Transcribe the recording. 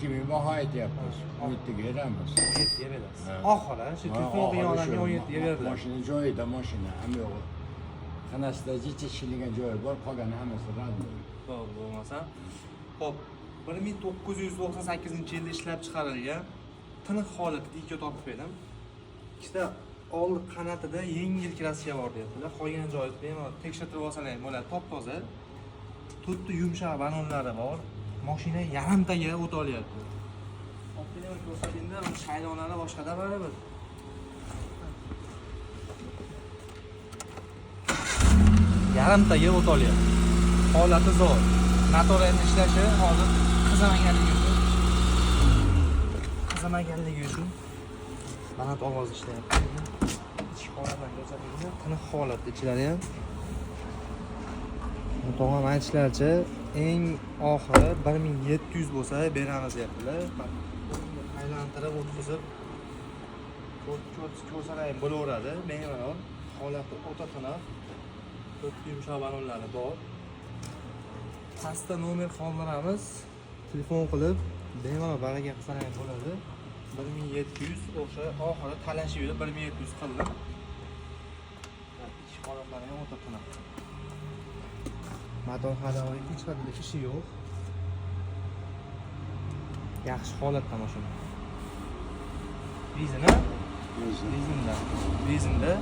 2000 baho aytyapmiz. 17 ga beramiz. 17 ga berasiz. Oxiri shu telefon qilganlarga 17 ga beriladi. Mashina joyida mashina ham yo'q. Xonasida jicha ishlangan joyi bor, qolgani hammasi radniy. Bo'ldi, bo'lmasa. Xo'p, 1998-yilda ishlab chiqarilgan tiniq holatda ikki topib berdim. Ikkita oldi qanotida yengil kraska bor deyaptilar. Qolgan joyi bemalol tekshirtirib olsalar ham bo'ladi, top-toza. To'rtta yumshoq banonlari bor. Mashina yarimtaga o't olyapti. Optimal ko'rsatingda bu shaylonlari boshqada baribir. Yarimtaga o't olyapti. Holati zo'r. Motorlarning ishlashi hozir qizamaganligi uchun banat ovoz ishlayapti. Ichki holatdan ko'rsatingda tiniq holatda ichlari ham. Tog'am aytishlaricha eng oxiri 1700 bo'lsa beramiz deyaptilar. Aylantirib o'tkazib ko'rsalar ham bo'laveradi. Bemalol holati o'ta tiniq. To'rtta yumshoq banonlari bor. Pastda nomer qoldiramiz. Telefon qilib bemalol baraka qilsalar ham bo'ladi. 1700 o'sha oxiri talashib 1700 qildim. Ichki holatlari ham o'ta tiniq. Motor hadovi hech qanday ishi yo'q. Yaxshi holatda mashina. Bezinda